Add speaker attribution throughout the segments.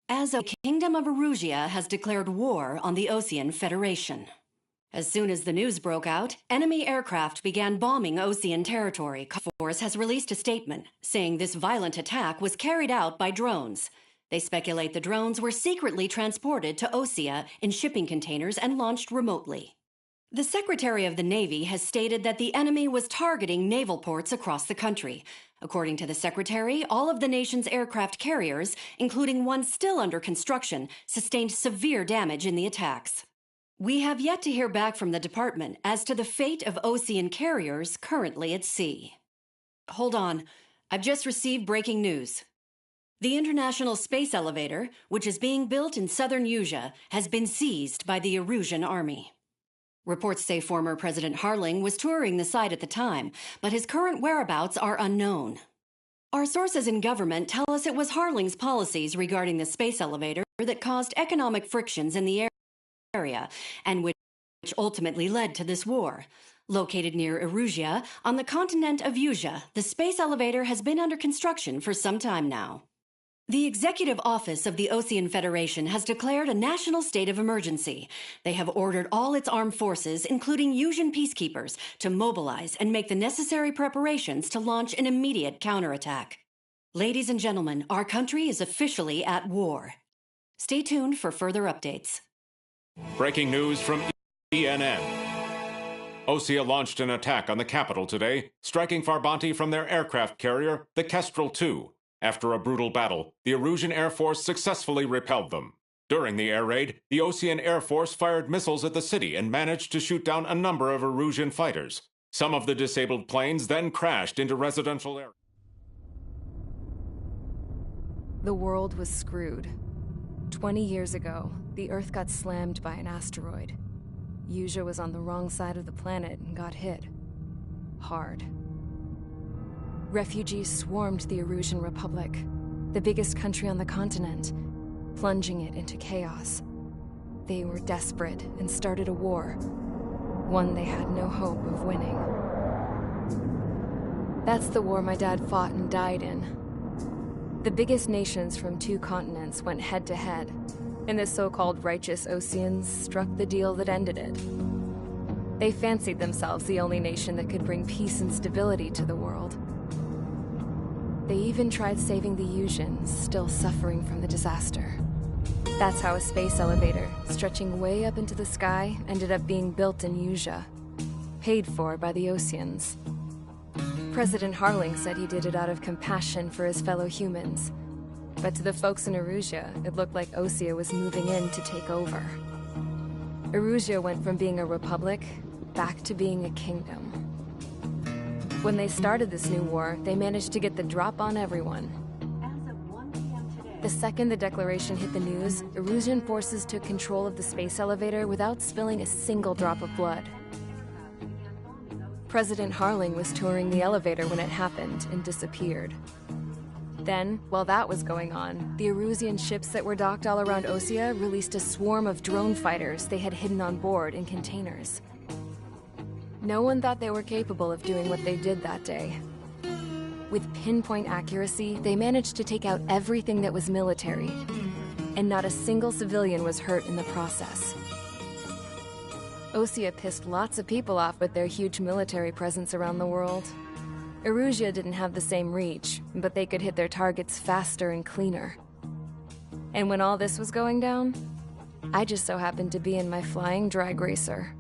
Speaker 1: As the Kingdom of Erusia has declared war on the Ocean Federation. As soon as the news broke out, enemy aircraft began bombing Ocean territory. Force has released a statement saying this violent attack was carried out by drones. They speculate the drones were secretly transported to Osea in shipping containers and launched remotely. The Secretary of the Navy has stated that the enemy was targeting naval ports across the country. According to the Secretary, all of the nation's aircraft carriers, including one still under construction, sustained severe damage in the attacks. We have yet to hear back from the department as to the fate of Ocean carriers currently at sea. Hold on, I've just received breaking news. The International Space Elevator, which is being built in southern Erusia, has been seized by the Erusian army. Reports say former President Harling was touring the site at the time, but his current whereabouts are unknown. Our sources in government tell us it was Harling's policies regarding the space elevator that caused economic frictions in the area, and which ultimately led to this war. Located near Erusia, on the continent of Erusia, the space elevator has been under construction for some time now. The Executive Office of the Ocean Federation has declared a national state of emergency. They have ordered all its armed forces, including Erusian peacekeepers, to mobilize and make the necessary preparations to launch an immediate counterattack. Ladies and gentlemen, our country is officially at war. Stay tuned for further updates.
Speaker 2: Breaking news from ENN. Osea launched an attack on the capital today, striking Farbanti from their aircraft carrier, the Kestrel II. After a brutal battle, the Erusian Air Force successfully repelled them. During the air raid, the Ocean Air Force fired missiles at the city and managed to shoot down a number of Erusian fighters. Some of the disabled planes then crashed into residential areas.
Speaker 3: The world was screwed. 20 years ago, the Earth got slammed by an asteroid. Erusia was on the wrong side of the planet and got hit. Hard. Refugees swarmed the Erusian Republic, the biggest country on the continent, plunging it into chaos. They were desperate and started a war, one they had no hope of winning. That's the war my dad fought and died in. The biggest nations from 2 continents went head-to-head, and the so-called righteous Oceans struck the deal that ended it. They fancied themselves the only nation that could bring peace and stability to the world. They even tried saving the Erusians, still suffering from the disaster. That's how a space elevator, stretching way up into the sky, ended up being built in Erusia, paid for by the Oceans. President Harling said he did it out of compassion for his fellow humans. But to the folks in Erusia, it looked like Osea was moving in to take over. Erusia went from being a republic back to being a kingdom. When they started this new war, they managed to get the drop on everyone. The second the declaration hit the news, Erusian forces took control of the space elevator without spilling a single drop of blood. President Harling was touring the elevator when it happened and disappeared. Then, while that was going on, the Erusian ships that were docked all around Osea released a swarm of drone fighters they had hidden on board in containers. No one thought they were capable of doing what they did that day. With pinpoint accuracy, they managed to take out everything that was military, and not a single civilian was hurt in the process. Osea pissed lots of people off with their huge military presence around the world. Erusia didn't have the same reach, but they could hit their targets faster and cleaner. And when all this was going down, I just so happened to be in my flying drag racer.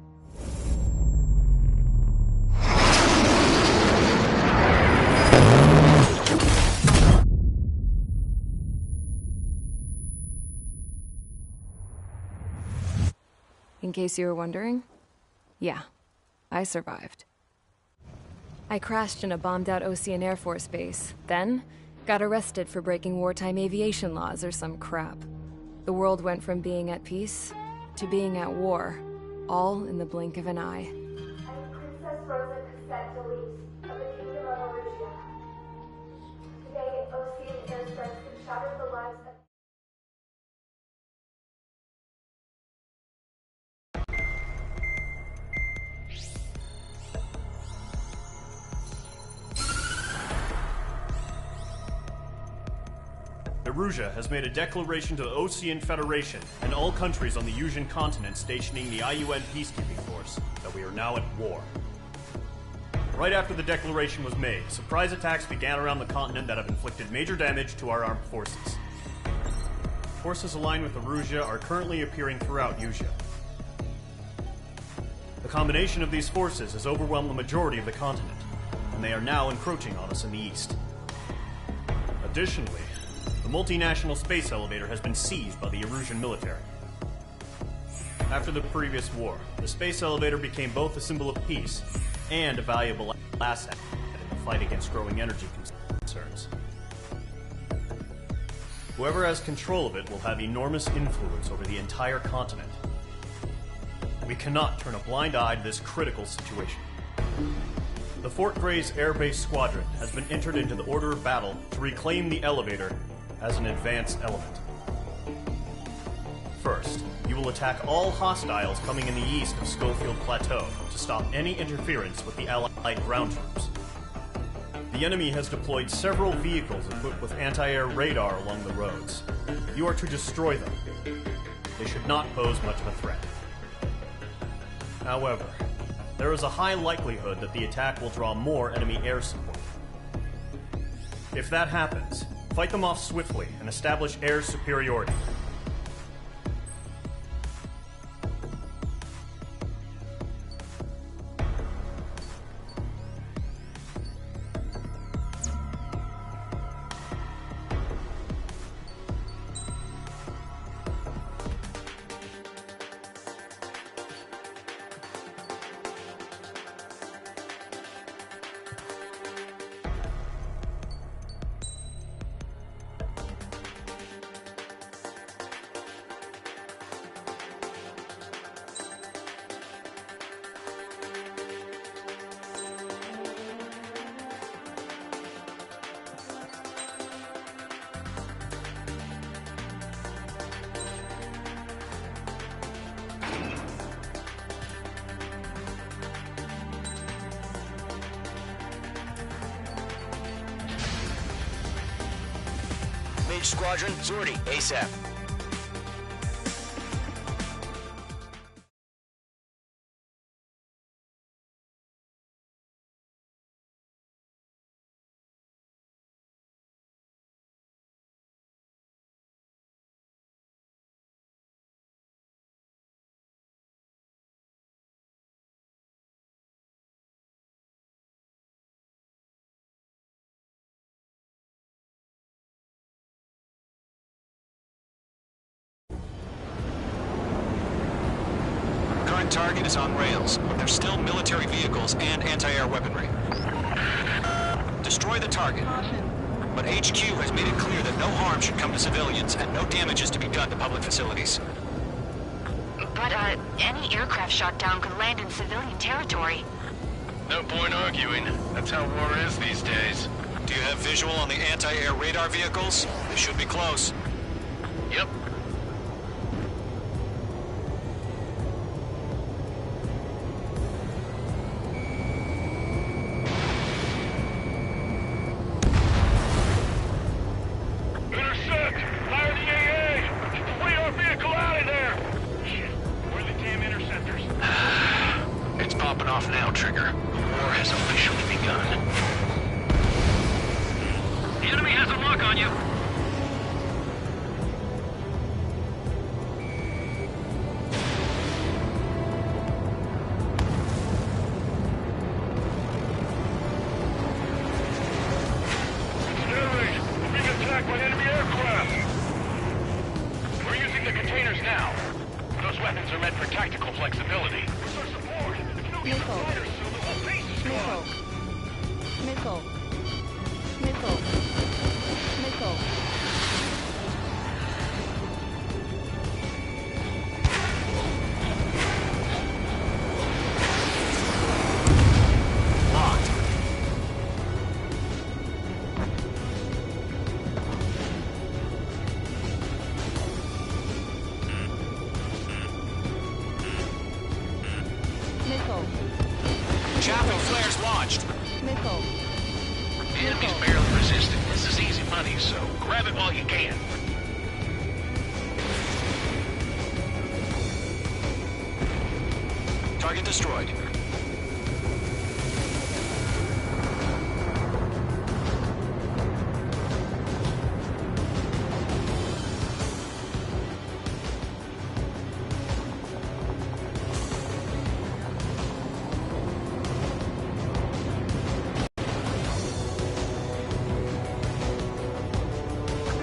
Speaker 3: In case you were wondering, yeah, I survived. I crashed in a bombed-out Ocean Air Force base, then got arrested for breaking wartime aviation laws or some crap. The world went from being at peace to being at war, all in the blink of an eye.
Speaker 4: Princess Rosa Cassette Delete of the Kingdom of Erusia. Today, Ocean airstrikes can shatter the lives of
Speaker 5: Eurasia has made a declaration to the Ocean Federation and all countries on the Eurasian continent stationing the IUN peacekeeping force that we are now at war. Right after the declaration was made, surprise attacks began around the continent that have inflicted major damage to our armed forces. Forces aligned with Eurasia are currently appearing throughout Eurasia. The combination of these forces has overwhelmed the majority of the continent, and they are now encroaching on us in the east. Additionally, the multinational space elevator has been seized by the Eurasian military. After the previous war, the space elevator became both a symbol of peace and a valuable asset in the fight against growing energy concerns. Whoever has control of it will have enormous influence over the entire continent. We cannot turn a blind eye to this critical situation. The Fort Gray's Air Base Squadron has been entered into the order of battle to reclaim the elevator as an advanced element. First, you will attack all hostiles coming in the east of Schofield Plateau to stop any interference with the Allied ground troops. The enemy has deployed several vehicles equipped with anti-air radar along the roads. You are to destroy them. They should not pose much of a threat. However, there is a high likelihood that the attack will draw more enemy air support. If that happens, fight them off swiftly and establish air superiority.
Speaker 6: Squadron, sortie, ASAP.
Speaker 7: Target is on rails, but there's still military vehicles and anti-air weaponry. Destroy the target. But HQ has made it clear that no harm should come to civilians and no damage is to be done to public facilities.
Speaker 8: But, any aircraft shot down could land in civilian territory.
Speaker 9: No point arguing. That's how war is these days.
Speaker 7: Do you have visual on the anti-air radar vehicles? They should be close.
Speaker 9: Yep.
Speaker 7: Chaffing flares launched.
Speaker 9: The enemy's barely resisting. This is easy money, so Grab it while you can.
Speaker 7: Target destroyed.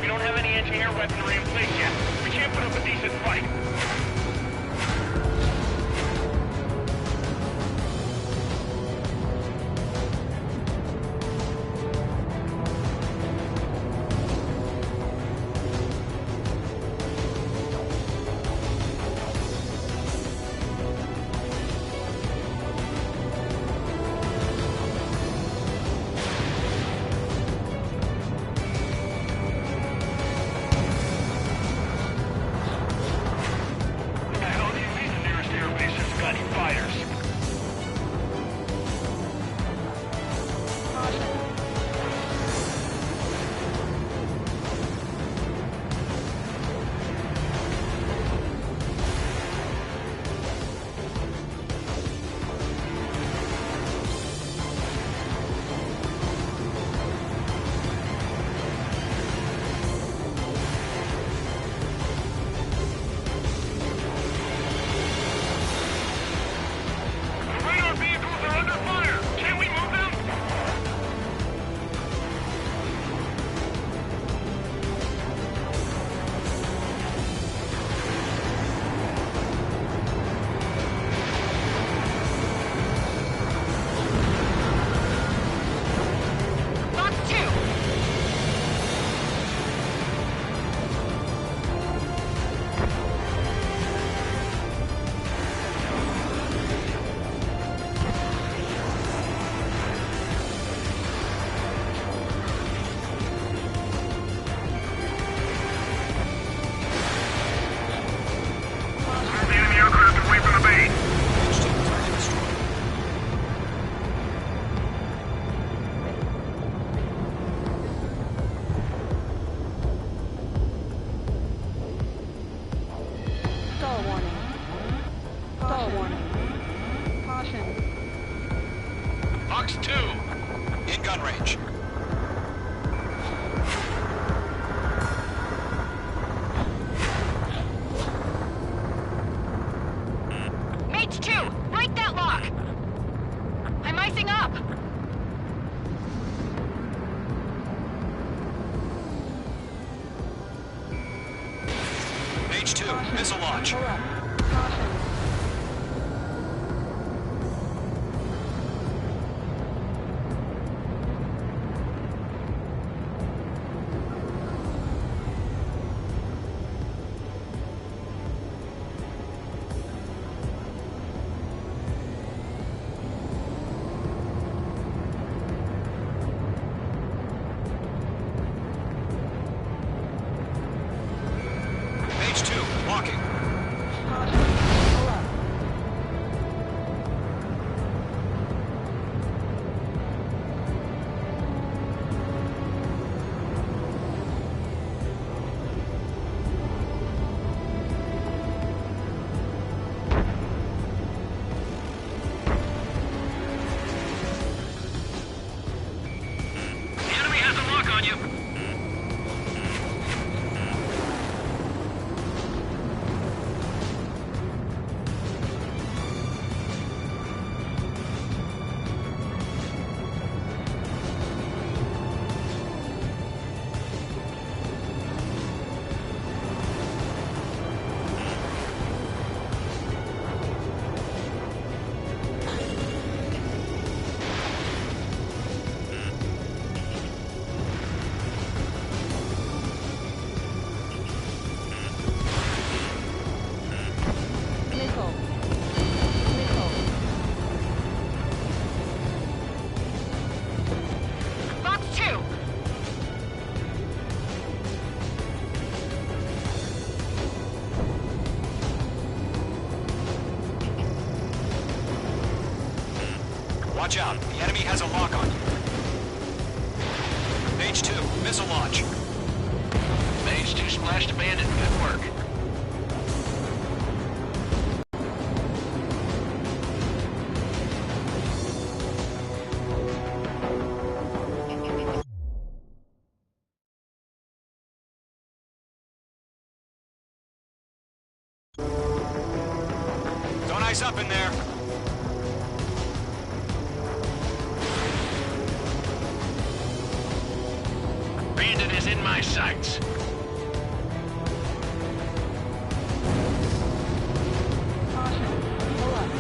Speaker 9: We don't have any anti-air weaponry in place yet. We can't put up a decent fight. What the hell do you mean the nearest airbase hasn't got any fighters? The radar vehicles are under fire! Can we move them?
Speaker 8: Box 2!
Speaker 9: The enemy aircraft away from the base.
Speaker 7: H2, target destroyed.
Speaker 10: Stall warning. Stall warning. Caution.
Speaker 9: Box 2.
Speaker 7: In gun range.
Speaker 8: Mates 2! Break that lock! I'm icing up!
Speaker 7: H2, missile launch.
Speaker 10: Pull up. Caution.
Speaker 7: H2, walking.
Speaker 10: Caution. Pull up.
Speaker 9: The enemy has a lock on you.
Speaker 10: Missile. Missile.
Speaker 8: Box 2!
Speaker 7: Watch out. The enemy has a lock on you. H2, missile launch. H2 splashed a bandit. Good work. Don't ice up in there. Bandit is in my sights.
Speaker 10: Caution. Pull up.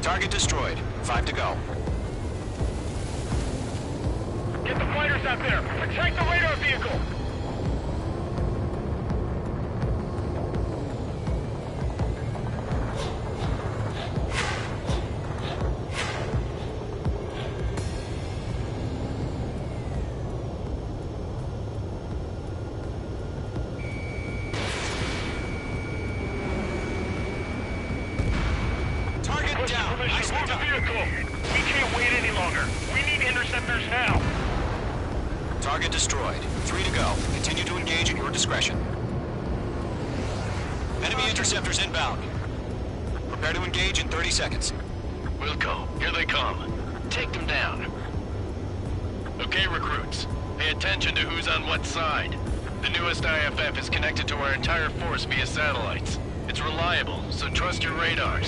Speaker 7: Target destroyed. 5 to go.
Speaker 9: Get the fighters out there! Protect the radar vehicle!
Speaker 7: Target down.
Speaker 9: Permission, move the vehicle! We can't wait any longer. We need interceptors now!
Speaker 7: Target destroyed. 3 to go. Continue to engage at your discretion. Enemy interceptors inbound. Prepare to engage in 30 seconds.
Speaker 9: Wilco, here they come. Take them down. Okay, recruits. Pay attention to who's on what side. The newest IFF is connected to our entire force via satellites. It's reliable, so trust your radars.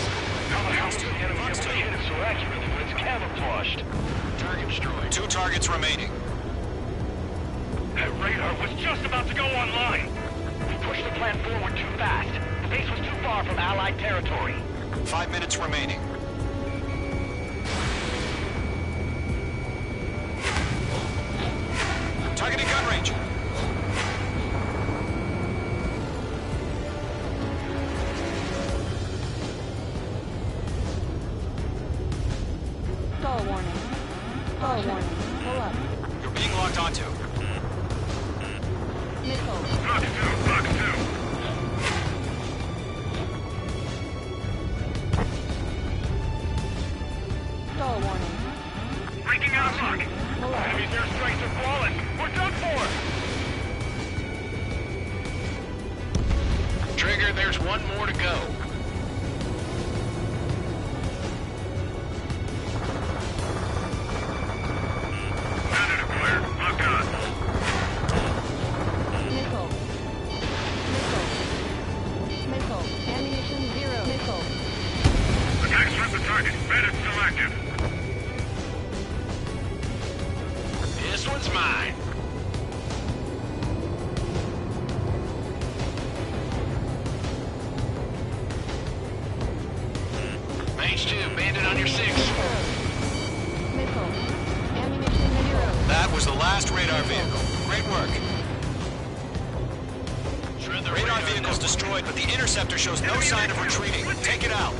Speaker 9: How the hell did the enemy able to hit it so accurately when it's camouflaged? Target destroyed.
Speaker 7: 2 targets remaining.
Speaker 9: That radar was just about to go online. We pushed the plan forward too fast. The base was too far from Allied territory.
Speaker 7: 5 minutes remaining. Targeting gun range.
Speaker 10: Stall warning. Stall warning. Pull up.
Speaker 7: You're being locked onto.
Speaker 10: Missile.
Speaker 9: Box 2, Box 2.
Speaker 10: Stall warning.
Speaker 9: Breaking out of luck.
Speaker 10: Pull up.
Speaker 9: Enemy's airstrikes are flawless. We're done for. Trigger, there's one more to go. Predator clear. Locked on.
Speaker 10: Missile. Missile. Missile. Ammunition 0. Missile.
Speaker 9: Attack struck the target. Bandit still active. This one's mine. H2, bandit on your 6.
Speaker 10: Missile. Ammunition 0.
Speaker 7: That was the last radar vehicle. Great work.
Speaker 9: Shred the
Speaker 7: Radar vehicle's destroyed, but the interceptor shows no sign of retreating. Take it out.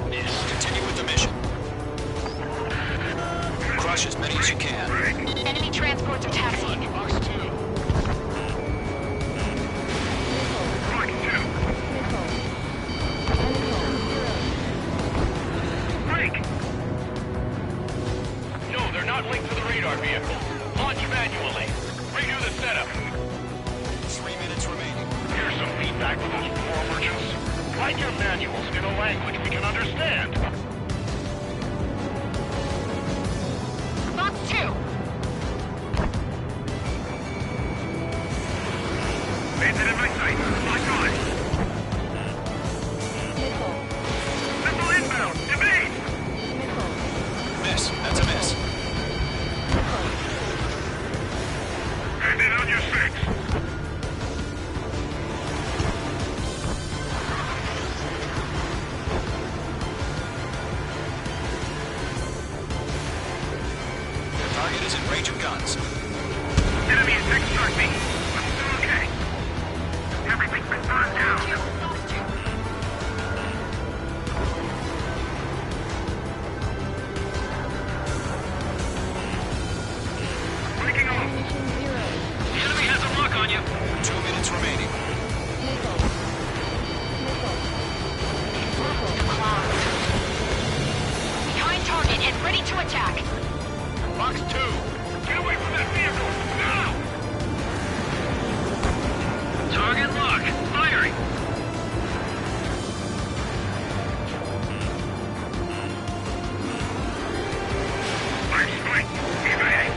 Speaker 7: Continue with the mission. Crush as many as you can.
Speaker 8: Enemy transports are taxiing.
Speaker 9: Box 2. Box 2.
Speaker 10: Missile. Missile 0.
Speaker 9: Break! No, they're not linked to the radar vehicle. Launch manually. Redo the setup.
Speaker 7: 3 minutes remaining.
Speaker 9: Here's some feedback for those poor merchants. Write your manuals in a language we can understand.
Speaker 8: Box 2.
Speaker 9: Bandit in my sight. Lock on.
Speaker 10: Missile.
Speaker 9: Missile inbound. Evade!
Speaker 10: Missile.
Speaker 7: Miss. That's a miss.
Speaker 9: Bandit on your 6.
Speaker 7: Target is in range of guns.
Speaker 9: Enemy attack struck me. I'm still okay. Everything's been burned down. Breaking off.
Speaker 10: Ammunition 0.
Speaker 9: The enemy has a lock on you.
Speaker 7: 2 minutes remaining.
Speaker 10: Missile. Missile. Missile.
Speaker 8: Behind target and ready to attack.
Speaker 9: Box 2. Get away from that vehicle. Now! Target lock. Firing. Fire strike. Evade.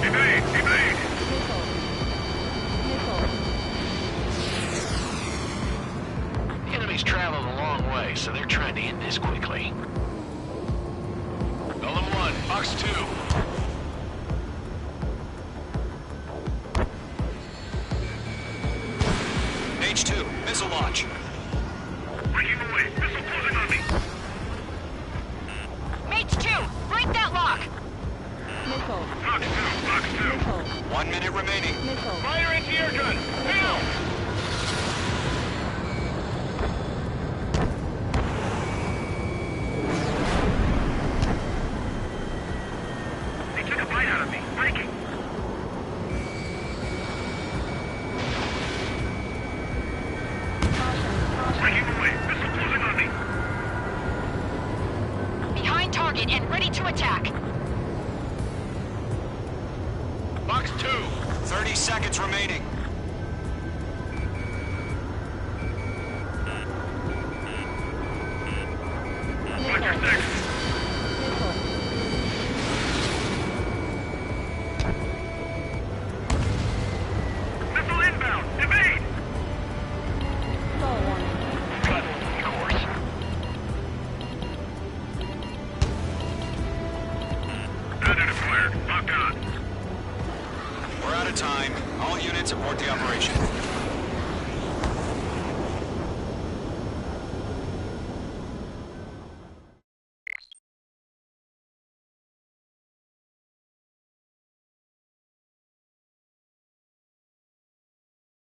Speaker 9: Evade. Evade.
Speaker 10: Missile. Missile.
Speaker 9: The enemy's traveled a long way, so they're trying to end this quickly. Golem 1, Box 2.
Speaker 7: H2, missile launch.
Speaker 9: Breaking
Speaker 7: seconds remaining.
Speaker 9: Watch your six. Missile inbound. Evade.
Speaker 10: Stall warning.
Speaker 9: Cut. Course. Predator cleared. Lock on.
Speaker 7: We're out of time. All units abort the operation.